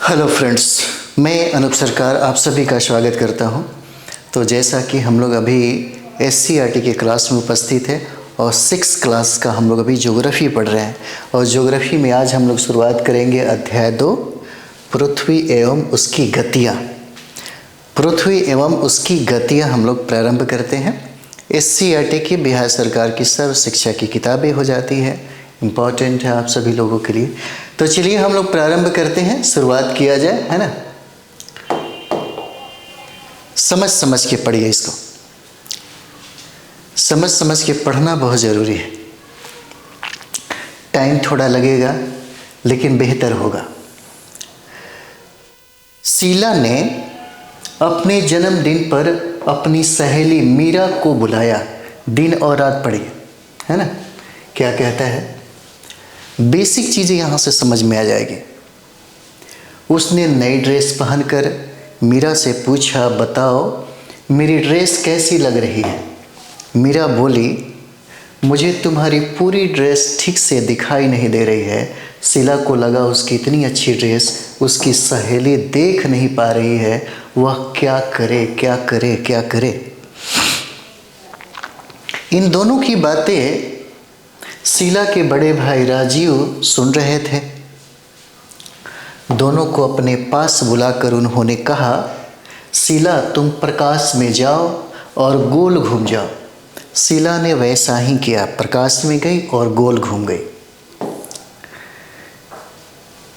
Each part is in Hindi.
हेलो फ्रेंड्स, मैं अनूप सरकार आप सभी का स्वागत करता हूं। तो जैसा कि हम लोग अभी SCERT के क्लास में उपस्थित है और 6 क्लास का हम लोग अभी ज्योग्राफी पढ़ रहे हैं और ज्योग्राफी में आज हम लोग शुरुआत करेंगे अध्याय 2, पृथ्वी एवं उसकी गतियाँ। पृथ्वी एवं उसकी गतियाँ हम लोग प्रारंभ करते हैं। SCERT की बिहार सरकार की सर्व शिक्षा की किताबें हो जाती है, इम्पॉर्टेंट है आप सभी लोगों के लिए। तो चलिए हम लोग प्रारंभ करते हैं, शुरुआत किया जाए, है ना। समझ समझ के पढ़िए, इसको समझ समझ के पढ़ना बहुत ज़रूरी है। टाइम थोड़ा लगेगा लेकिन बेहतर होगा। शीला ने अपने जन्मदिन पर अपनी सहेली मीरा को बुलाया। दिन और रात पढ़िए, है ना। क्या कहता है, बेसिक चीज़ें यहाँ से समझ में आ जाएगी। उसने नई ड्रेस पहनकर मीरा से पूछा, बताओ मेरी ड्रेस कैसी लग रही है। मीरा बोली, मुझे तुम्हारी पूरी ड्रेस ठीक से दिखाई नहीं दे रही है। शीला को लगा उसकी इतनी अच्छी ड्रेस उसकी सहेली देख नहीं पा रही है, वह क्या करे क्या करे क्या करे। इन दोनों की बातें शीला के बड़े भाई राजीव सुन रहे थे। दोनों को अपने पास बुलाकर उन्होंने कहा, शीला तुम प्रकाश में जाओ और गोल घूम जाओ। शीला ने वैसा ही किया, प्रकाश में गई और गोल घूम गई।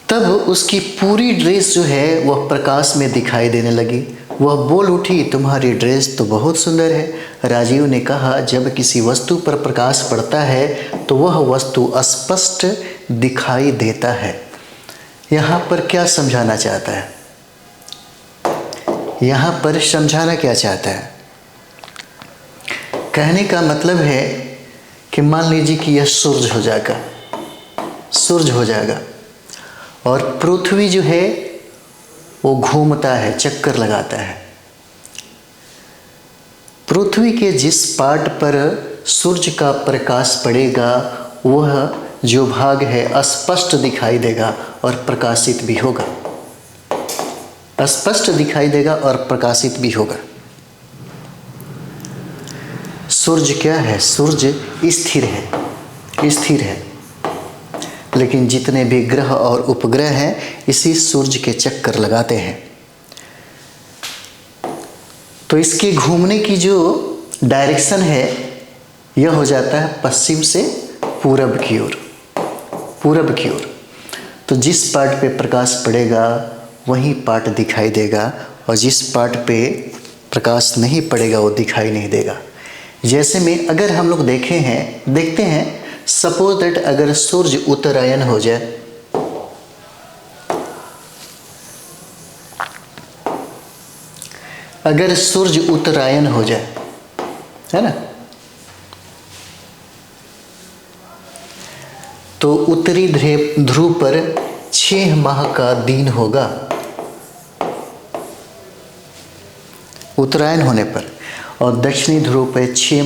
तब उसकी पूरी ड्रेस जो है वह प्रकाश में दिखाई देने लगी। वह बोल उठी, तुम्हारी ड्रेस तो बहुत सुंदर है। राजीव ने कहा, जब किसी वस्तु पर प्रकाश पड़ता है तो वह वस्तु स्पष्ट दिखाई देता है। यहाँ पर क्या समझाना चाहता है, यहाँ पर समझाना क्या चाहता है। कहने का मतलब है कि मान लीजिए कि यह सूरज हो जाएगा, सूरज हो जाएगा और पृथ्वी जो है वो घूमता है, चक्कर लगाता है। पृथ्वी के जिस पार्ट पर सूर्य का प्रकाश पड़ेगा वह जो भाग है स्पष्ट दिखाई देगा और प्रकाशित भी होगा, स्पष्ट दिखाई देगा और प्रकाशित भी होगा। सूर्य क्या है, सूर्य स्थिर है, स्थिर है। लेकिन जितने भी ग्रह और उपग्रह हैं इसी सूर्य के चक्कर लगाते हैं। तो इसके घूमने की जो डायरेक्शन है यह हो जाता है पश्चिम से पूरब की ओर, पूरब की ओर। तो जिस पार्ट पे प्रकाश पड़ेगा वही पार्ट दिखाई देगा और जिस पार्ट पे प्रकाश नहीं पड़ेगा वो दिखाई नहीं देगा। जैसे में अगर हम लोग देखते हैं सपोज दैट अगर सूर्य उत्तरायण हो जाए, अगर सूर्य उत्तरायण हो जाए, है ना, तो उत्तरी ध्रुव पर 6 माह का दिन होगा उत्तरायण होने पर, और दक्षिणी ध्रुव पर 6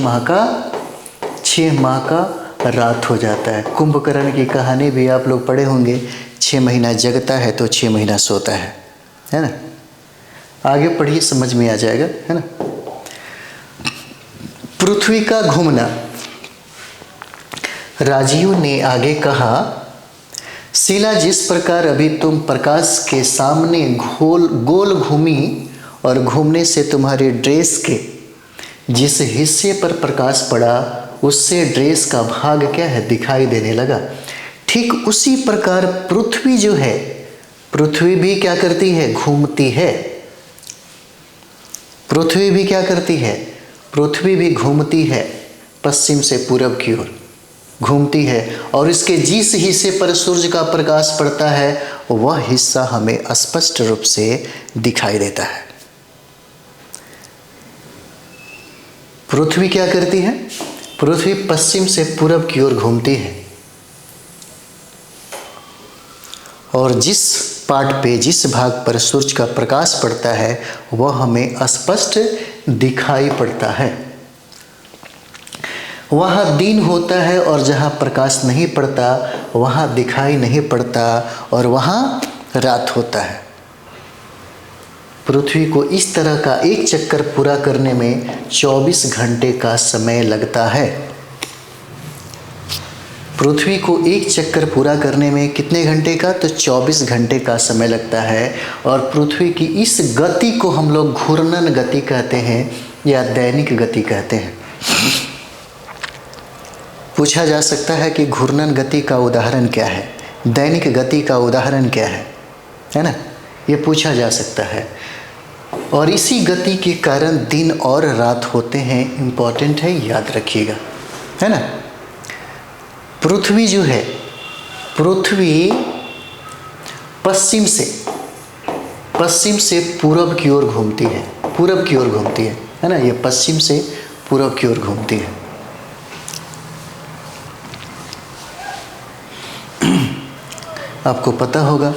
माह का रात हो जाता है। कुंभकर्ण की कहानी भी आप लोग पढ़े होंगे, 6 महीना जगता है तो 6 महीना सोता है ना। आगे पढ़िए, समझ में आ जाएगा, है ना। पृथ्वी का घूमना। राजीव ने आगे कहा, शीला जिस प्रकार अभी तुम प्रकाश के सामने गोल घूमी और घूमने से तुम्हारी ड्रेस के जिस हिस्से पर प्रकाश पड़ा उससे ड्रेस का भाग क्या है, दिखाई देने लगा। ठीक उसी प्रकार पृथ्वी जो है, पृथ्वी भी क्या करती है, घूमती है। पृथ्वी भी क्या करती है, पृथ्वी भी घूमती है, पश्चिम से पूरब की ओर घूमती है। और इसके जिस हिस्से पर सूर्य का प्रकाश पड़ता है वह हिस्सा हमें स्पष्ट रूप से दिखाई देता है। पृथ्वी क्या करती है, पृथ्वी पश्चिम से पूरब की ओर घूमती है और जिस पार्ट पे, जिस भाग पर सूर्य का प्रकाश पड़ता है वह हमें स्पष्ट दिखाई पड़ता है। वहाँ दिन होता है और जहाँ प्रकाश नहीं पड़ता वहाँ दिखाई नहीं पड़ता और वहाँ रात होता है। पृथ्वी को इस तरह का एक चक्कर पूरा करने में 24 घंटे का समय लगता है। पृथ्वी को एक चक्कर पूरा करने में कितने घंटे का? तो 24 घंटे का समय लगता है। और पृथ्वी की इस गति को हम लोग घूर्णन गति कहते हैं या दैनिक गति कहते हैं। पूछा जा सकता है कि घूर्णन गति का उदाहरण क्या है, दैनिक गति का उदाहरण क्या है ना? ये पूछा जा सकता है। और इसी गति के कारण दिन और रात होते हैं। इम्पॉर्टेंट है, याद रखिएगा, है ना। पृथ्वी जो है, पृथ्वी पश्चिम से पूरब की ओर घूमती है, पूरब की ओर घूमती है ना। ये पश्चिम से पूरब की ओर घूमती है। आपको पता होगा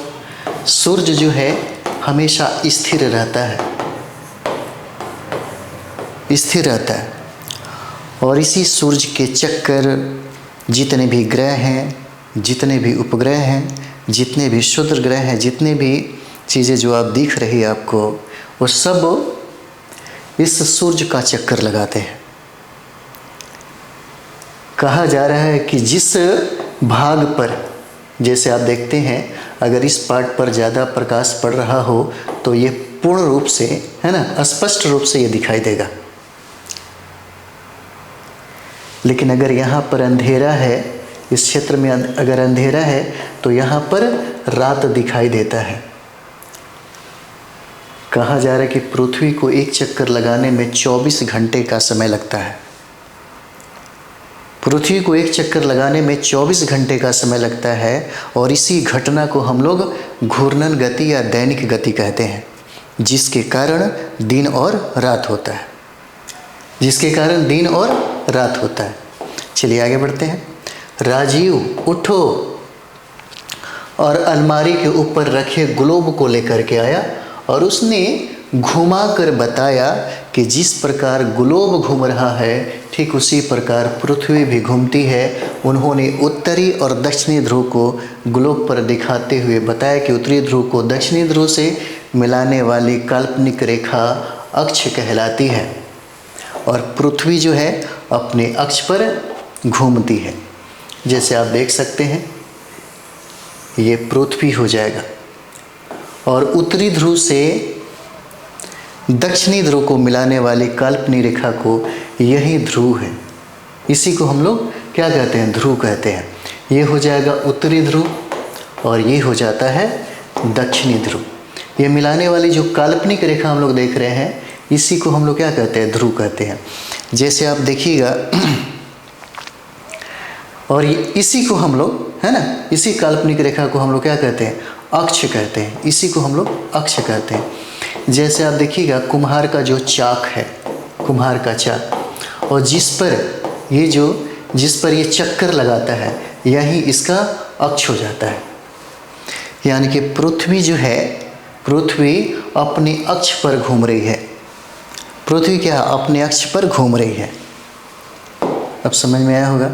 सूर्य जो है हमेशा स्थिर रहता है, स्थिर रहता है। और इसी सूर्य के चक्कर जितने भी ग्रह हैं, जितने भी उपग्रह हैं, जितने भी क्षुद्र ग्रह हैं, जितने भी चीज़ें जो आप दिख रही है आपको, वो सब इस सूर्य का चक्कर लगाते हैं। कहा जा रहा है कि जिस भाग पर, जैसे आप देखते हैं, अगर इस पार्ट पर ज़्यादा प्रकाश पड़ रहा हो तो ये पूर्ण रूप से, है ना, स्पष्ट रूप से ये दिखाई देगा। लेकिन अगर यहाँ पर अंधेरा है, इस क्षेत्र में अगर अंधेरा है तो यहाँ पर रात दिखाई देता है। कहा जा रहा है कि पृथ्वी को एक चक्कर लगाने में 24 घंटे का समय लगता है। पृथ्वी को एक चक्कर लगाने में 24 घंटे का समय लगता है। और इसी घटना को हम लोग घूर्णन गति या दैनिक गति कहते हैं, जिसके कारण दिन और रात होता है, जिसके कारण दिन और रात होता है। चलिए आगे बढ़ते हैं। राजीव उठो और अलमारी के ऊपर रखे ग्लोब को लेकर के आया और उसने घुमा कर बताया कि जिस प्रकार ग्लोब घूम रहा है ठीक उसी प्रकार पृथ्वी भी घूमती है। उन्होंने उत्तरी और दक्षिणी ध्रुव को ग्लोब पर दिखाते हुए बताया कि उत्तरी ध्रुव को दक्षिणी ध्रुव से मिलाने वाली काल्पनिक रेखा अक्ष कहलाती है और पृथ्वी जो है अपने अक्ष पर घूमती है। जैसे आप देख सकते हैं ये पृथ्वी हो जाएगा और उत्तरी ध्रुव से दक्षिणी ध्रुव को मिलाने वाली काल्पनिक रेखा को यही ध्रुव है। इसी को हम लोग क्या कहते हैं? ध्रुव कहते हैं। ये हो जाएगा उत्तरी ध्रुव और ये हो जाता है दक्षिणी ध्रुव। ये मिलाने वाली जो काल्पनिक रेखा हम लोग देख रहे हैं इसी को हम लोग क्या कहते हैं? ध्रुव कहते हैं। जैसे आप देखिएगा और इसी को हम लोग, है ना, इसी काल्पनिक रेखा को हम लोग क्या कहते हैं? अक्ष कहते हैं। इसी को हम लोग अक्ष कहते हैं। जैसे आप देखिएगा कुम्हार का जो चाक है, कुम्हार का चाक, और जिस पर ये चक्कर लगाता है यही इसका अक्ष हो जाता है। यानी कि पृथ्वी जो है, पृथ्वी अपने अक्ष पर घूम रही है। पृथ्वी क्या अपने अक्ष पर घूम रही है। अब समझ में आया होगा।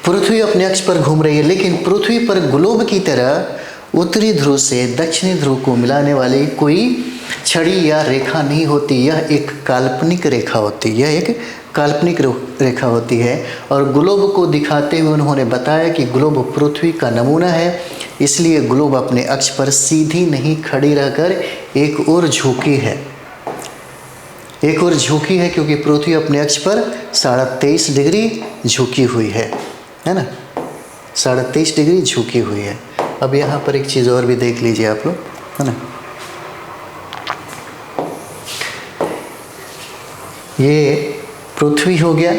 पृथ्वी अपने अक्ष पर घूम रही है, लेकिन पृथ्वी पर ग्लोब की तरह उत्तरी ध्रुव से दक्षिणी ध्रुव को मिलाने वाली कोई छड़ी या रेखा नहीं होती। यह एक काल्पनिक रेखा होती है, यह एक काल्पनिक रेखा होती है। और ग्लोब को दिखाते हुए उन्होंने बताया कि ग्लोब पृथ्वी का नमूना है, इसलिए ग्लोब अपने अक्ष पर सीधी नहीं खड़ी रहकर एक ओर झुकी है। एक ओर झुकी है क्योंकि पृथ्वी अपने अक्ष पर 23.5 डिग्री झुकी हुई है ना, 23.5 डिग्री झुकी हुई है। अब यहाँ पर एक चीज़ और भी देख लीजिए आप लोग, है ना। ये पृथ्वी हो गया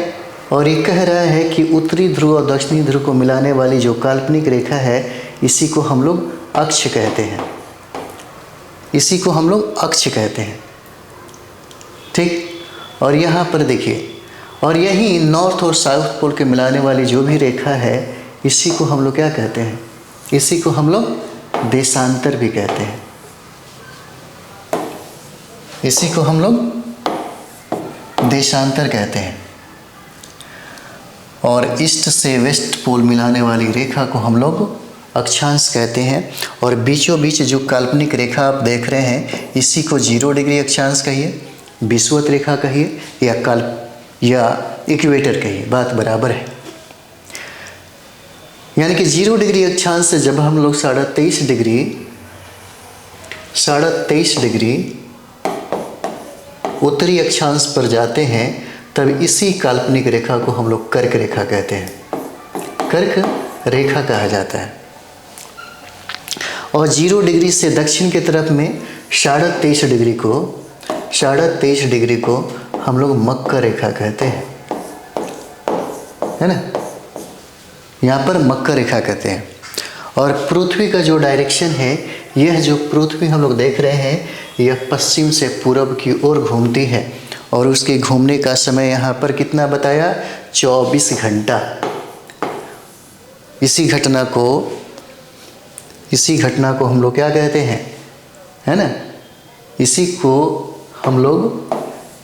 और ये कह रहा है कि उत्तरी ध्रुव और दक्षिणी ध्रुव को मिलाने वाली जो काल्पनिक रेखा है इसी को हम लोग अक्ष कहते हैं। इसी को हम लोग अक्ष कहते हैं, ठीक। और यहाँ पर देखिए, और यही नॉर्थ और साउथ पोल के मिलाने वाली जो भी रेखा है इसी को हम लोग क्या कहते हैं? इसी को हम लोग देशांतर भी कहते हैं। इसी को हम लोग देशांतर कहते हैं। और ईस्ट से वेस्ट पोल मिलाने वाली रेखा को हम लोग अक्षांश कहते हैं। और बीचों बीच जो काल्पनिक रेखा आप देख रहे हैं इसी को 0 डिग्री अक्षांश कहिए, विषुवत रेखा कहिए या इक्वेटर कहिए, बात बराबर है। यानी कि 0 डिग्री अक्षांश से जब हम लोग 23.5 डिग्री उत्तरी अक्षांश पर जाते हैं तब इसी काल्पनिक रेखा को हम लोग कर्क रेखा कहते हैं, कर्क रेखा कहा जाता है। और 0 डिग्री से दक्षिण की तरफ में 23.5 डिग्री को हम लोग मकर रेखा कहते हैं, है ना, यहाँ पर मकर रेखा कहते हैं। और पृथ्वी का जो डायरेक्शन है, यह जो पृथ्वी हम लोग देख रहे हैं यह पश्चिम से पूर्व की ओर घूमती है और उसके घूमने का समय यहाँ पर कितना बताया, 24 घंटा। इसी घटना को हम लोग क्या कहते हैं, है ना, इसी को हम लोग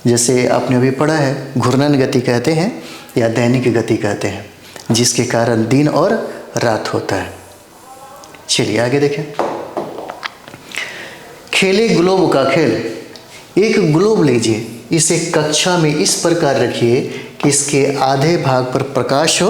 जैसे आपने अभी पढ़ा है घूर्णन गति कहते हैं या दैनिक गति कहते हैं, जिसके कारण दिन और रात होता है। चलिए आगे देखें। खेले ग्लोब का खेल। एक ग्लोब लीजिए, इसे कक्षा में इस प्रकार रखिए कि इसके आधे भाग पर प्रकाश हो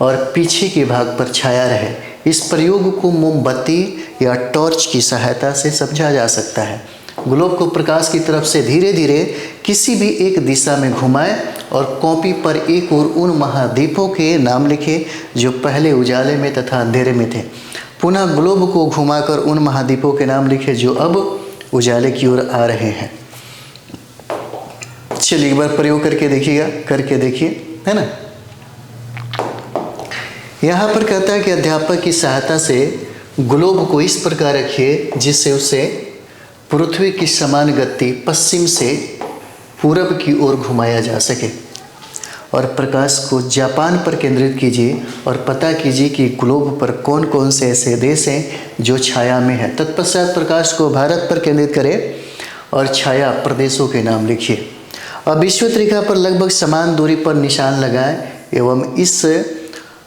और पीछे के भाग पर छाया रहे। इस प्रयोग को मोमबत्ती या टॉर्च की सहायता से समझा जा सकता है। ग्लोब को प्रकाश की तरफ से धीरे धीरे किसी भी एक दिशा में घुमाएं और कॉपी पर एक और उन महाद्वीपों के नाम लिखें जो पहले उजाले में तथा अंधेरे में थे। पुनः ग्लोब को घुमाकर उन महाद्वीपों के नाम लिखें जो अब उजाले की ओर आ रहे हैं। चलिए एक बार प्रयोग करके देखिए, है ना। यहाँ पर कहता है कि अध्यापक की सहायता से ग्लोब को इस प्रकार रखिए जिससे उसे पृथ्वी की समान गति पश्चिम से पूरब की ओर घुमाया जा सके और प्रकाश को जापान पर केंद्रित कीजिए और पता कीजिए कि ग्लोब पर कौन कौन से ऐसे देश हैं जो छाया में हैं। तत्पश्चात प्रकाश को भारत पर केंद्रित करें और छाया प्रदेशों के नाम लिखिए। अब विषुवत रेखा पर लगभग समान दूरी पर निशान लगाएं एवं इस अ,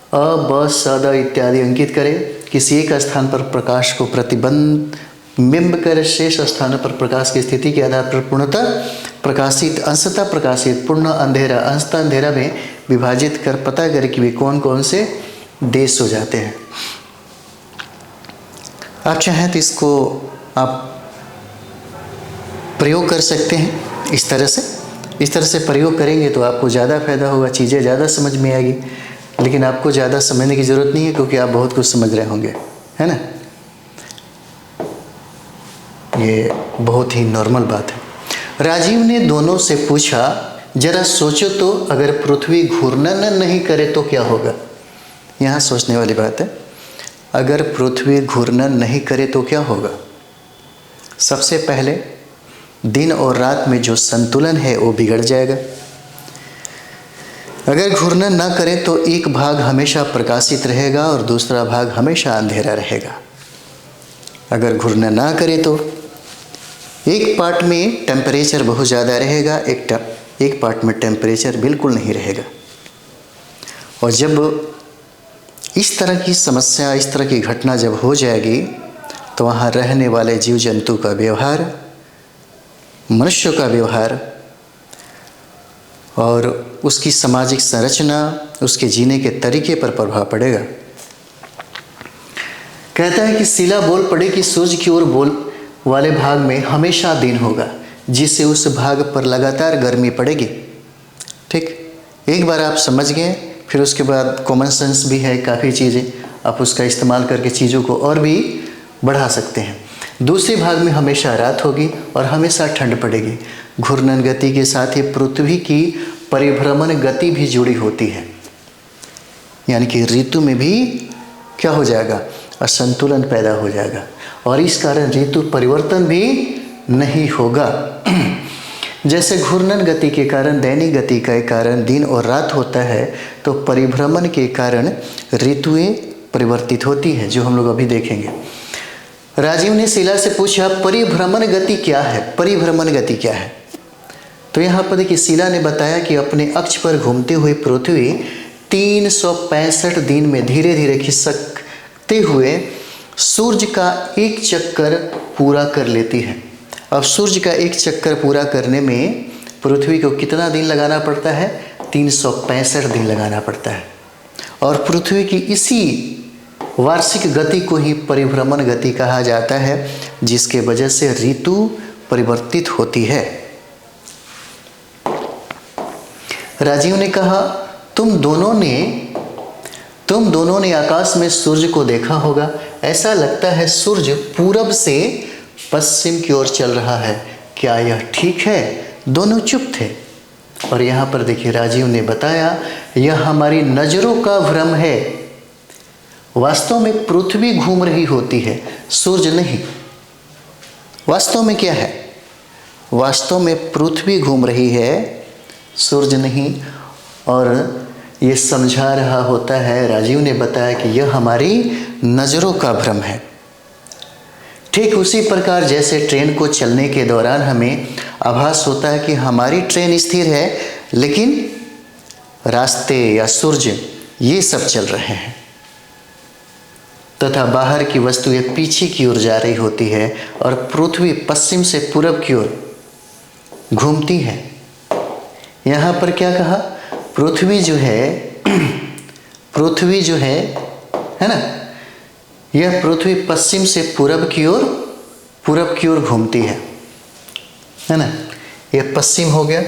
ब, स, द इत्यादि अंकित करें। किसी एक स्थान पर प्रकाश को प्रतिबिंब कर शेष स्थानों पर प्रकाश की स्थिति के आधार पर पूर्णतः प्रकाशित, अंशतः प्रकाशित, पूर्ण अंधेरा, अंशतः अंधेरा में विभाजित कर पता करें कि वे कौन कौन से देश हो जाते हैं। आप चाहें तो इसको आप प्रयोग कर सकते हैं इस तरह से प्रयोग करेंगे तो आपको ज़्यादा फायदा होगा, चीज़ें ज़्यादा समझ में आएगी। लेकिन आपको ज़्यादा समझने की ज़रूरत नहीं है क्योंकि आप बहुत कुछ समझ रहे होंगे, है ना। ये बहुत ही नॉर्मल बात है। राजीव ने दोनों से पूछा, जरा सोचो तो अगर पृथ्वी घूर्णन नहीं करे तो क्या होगा। यहाँ सोचने वाली बात है, अगर पृथ्वी घूर्णन नहीं करे तो क्या होगा। सबसे पहले दिन और रात में जो संतुलन है वो बिगड़ जाएगा। अगर घूर्णन ना करें तो एक भाग हमेशा प्रकाशित रहेगा और दूसरा भाग हमेशा अंधेरा रहेगा। अगर घूर्णन ना करें तो एक पार्ट में टेम्परेचर बहुत ज़्यादा रहेगा, एक पार्ट में टेम्परेचर बिल्कुल नहीं रहेगा। और जब इस तरह की समस्या, इस तरह की घटना जब हो जाएगी तो वहाँ रहने वाले जीव जंतु का व्यवहार, मनुष्य का व्यवहार और उसकी सामाजिक संरचना, उसके जीने के तरीके पर प्रभाव पड़ेगा। कहता है कि शिला बोल पड़े कि सूर्य की ओर बोल वाले भाग में हमेशा दिन होगा, जिससे उस भाग पर लगातार गर्मी पड़ेगी। ठीक, एक बार आप समझ गए, फिर उसके बाद कॉमन सेंस भी है, काफ़ी चीज़ें आप उसका इस्तेमाल करके चीज़ों को और भी बढ़ा सकते हैं। दूसरे भाग में हमेशा रात होगी और हमेशा ठंड पड़ेगी। घूर्णन गति के साथ ही पृथ्वी की परिभ्रमण गति भी जुड़ी होती है, यानी कि ऋतु में भी क्या हो जाएगा, असंतुलन पैदा हो जाएगा और इस कारण ऋतु परिवर्तन भी नहीं होगा। जैसे घूर्णन गति के कारण, दैनिक गति के कारण दिन और रात होता है, तो परिभ्रमण के कारण ऋतुएं परिवर्तित होती हैं, जो हम लोग अभी देखेंगे। राजीव ने शिला से पूछा, परिभ्रमण गति क्या है। परिभ्रमण गति क्या है? तो यहाँ पर देखिए, शिला ने बताया कि अपने अक्ष पर घूमते हुए पृथ्वी 365 दिन में धीरे धीरे ते हुए सूर्य का एक चक्कर पूरा कर लेती है। अब सूर्य का एक चक्कर पूरा करने में पृथ्वी को कितना दिन लगाना पड़ता है? 365 दिन लगाना पड़ता है। और पृथ्वी की इसी वार्षिक गति को ही परिभ्रमण गति कहा जाता है, जिसके वजह से ऋतु परिवर्तित होती है। राजीव ने कहा, तुम दोनों ने आकाश में सूर्य को देखा होगा। ऐसा लगता है सूर्य पूरब से पश्चिम की ओर चल रहा है। क्या यह ठीक है? दोनों चुप थे। और यहाँ पर देखिए, राजीव ने बताया, यह हमारी नज़रों का भ्रम है। वास्तव में पृथ्वी घूम रही होती है, सूर्य नहीं। वास्तव में क्या है? वास्तव में पृथ्वी घूम रही है, सूर्य नहीं। और ये समझा रहा होता है, राजीव ने बताया कि यह हमारी नज़रों का भ्रम है। ठीक उसी प्रकार जैसे ट्रेन को चलने के दौरान हमें आभास होता है कि हमारी ट्रेन स्थिर है, लेकिन रास्ते या सूर्य ये सब चल रहे हैं, तथा बाहर की वस्तुएं पीछे की ओर जा रही होती है और पृथ्वी पश्चिम से पूरब की ओर घूमती है। यहाँ पर क्या कहा? पृथ्वी जो है ना, यह पृथ्वी पश्चिम से पूरब की ओर घूमती है ना। यह पश्चिम हो गया,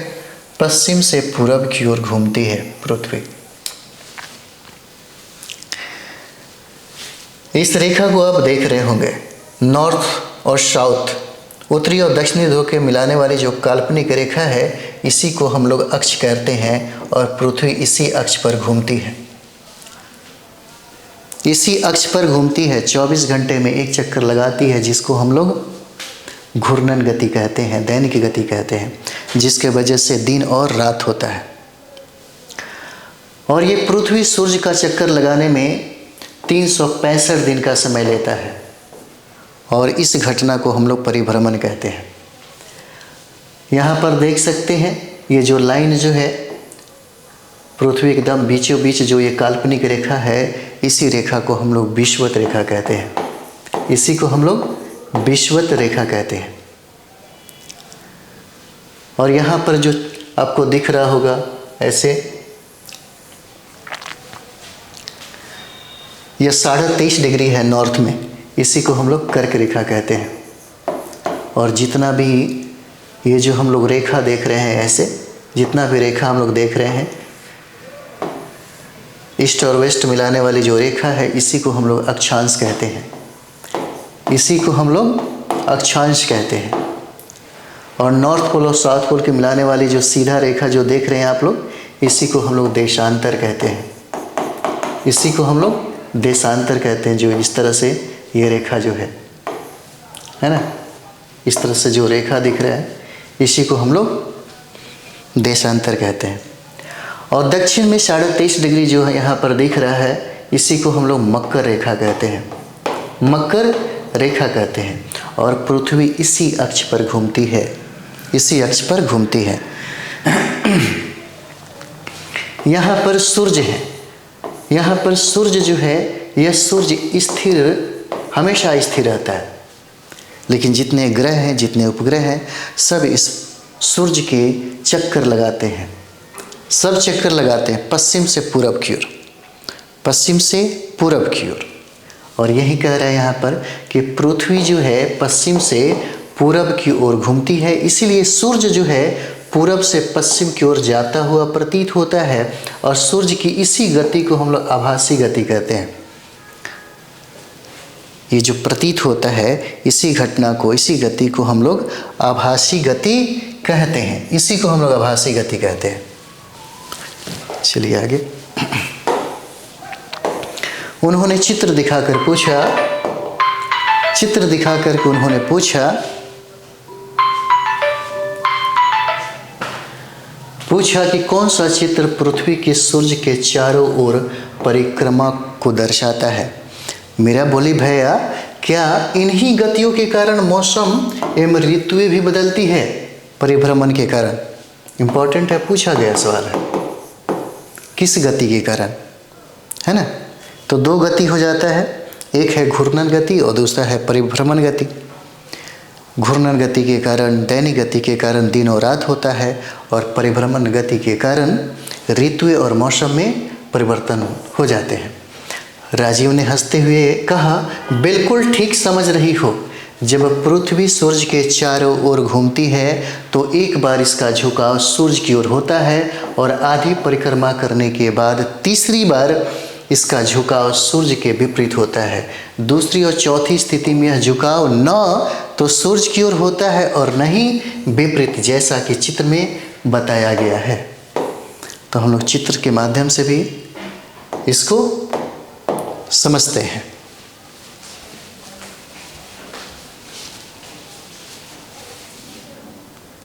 पश्चिम से पूरब की ओर घूमती है पृथ्वी। इस रेखा को आप देख रहे होंगे, नॉर्थ और साउथ, उत्तरी और दक्षिणी ध्रुव के मिलाने वाली जो काल्पनिक रेखा है, इसी को हम लोग अक्ष कहते हैं। और पृथ्वी इसी अक्ष पर घूमती है, इसी अक्ष पर घूमती है। 24 घंटे में एक चक्कर लगाती है, जिसको हम लोग घूर्णन गति कहते हैं, दैनिक गति कहते हैं, जिसके वजह से दिन और रात होता है। और ये पृथ्वी सूर्य का चक्कर लगाने में 365 दिन का समय लेता है। और इस घटना को हम लोग परिभ्रमण कहते हैं। यहाँ पर देख सकते हैं, ये जो लाइन जो है, पृथ्वी एकदम बीचों बीच जो ये काल्पनिक रेखा है, इसी रेखा को हम लोग विषुवत रेखा कहते हैं। इसी को हम लोग विषुवत रेखा कहते हैं। और यहाँ पर जो आपको दिख रहा होगा ऐसे, यह 23.5 डिग्री है नॉर्थ में, इसी को हम लोग कर्क रेखा कहते हैं। और जितना भी ये जो हम लोग रेखा देख रहे हैं, ऐसे जितना भी रेखा हम लोग देख रहे हैं, ईस्ट और वेस्ट मिलाने वाली जो रेखा है, इसी को हम लोग अक्षांश कहते हैं। इसी को हम लोग अक्षांश कहते हैं। और नॉर्थ पोल और साउथ पोल के मिलाने वाली जो सीधा रेखा जो देख रहे हैं आप लोग, इसी को हम लोग देशांतर कहते हैं। इसी को हम लोग देशांतर कहते हैं। जो इस तरह से ये रेखा जो है ना, इस तरह से जो रेखा दिख रहा है, इसी को हम लोग देशांतर कहते हैं। और दक्षिण में 23.5 डिग्री जो है यहाँ पर दिख रहा है, इसी को हम लोग मकर रेखा कहते हैं। मकर रेखा कहते हैं। और पृथ्वी इसी अक्ष पर घूमती है, इसी अक्ष पर घूमती है। यहाँ पर सूर्य है, यहाँ पर सूर्य जो है, यह सूर्य स्थिर, हमेशा स्थिर रहता है। लेकिन जितने ग्रह हैं, जितने उपग्रह हैं, सब इस सूर्य के चक्कर लगाते हैं, सब चक्कर लगाते हैं पश्चिम से पूरब की ओर, पश्चिम से पूरब की ओर। और यही कह रहा है यहाँ पर कि पृथ्वी जो है पश्चिम से पूरब की ओर घूमती है, इसीलिए सूर्य जो है पूरब से पश्चिम की ओर जाता हुआ प्रतीत होता है। और सूर्य की इसी गति को हम लोग आभासी गति कहते हैं। ये जो प्रतीत होता है, इसी घटना को, इसी गति को हम लोग आभासी गति कहते हैं। इसी को हम लोग आभासी गति कहते हैं। चलिए आगे। उन्होंने चित्र दिखाकर पूछा, चित्र दिखाकर के उन्होंने पूछा कि कौन सा चित्र पृथ्वी के सूर्य के चारों ओर परिक्रमा को दर्शाता है। मीरा बोली, भैया क्या इन्हीं गतियों के कारण मौसम एवं ऋतुएं भी बदलती है? परिभ्रमण के कारण। इंपॉर्टेंट है, पूछा गया सवाल है, किस गति के कारण, है ना। तो दो गति हो जाता है, एक है घूर्णन गति और दूसरा है परिभ्रमण गति। घूर्णन गति के कारण, दैनिक गति के कारण दिन और रात होता है, और परिभ्रमण गति के कारण ऋतु और मौसम में परिवर्तन हो जाते हैं। राजीव ने हंसते हुए कहा, बिल्कुल ठीक समझ रही हो। जब पृथ्वी सूर्य के चारों ओर घूमती है तो एक बार इसका झुकाव सूर्य की ओर होता है और आधी परिक्रमा करने के बाद तीसरी बार इसका झुकाव सूर्य के विपरीत होता है। दूसरी और चौथी स्थिति में यह झुकाव न तो सूर्य की ओर होता है और न ही विपरीत, जैसा कि चित्र में बताया गया है। तो हम लोग चित्र के माध्यम से भी इसको समझते हैं।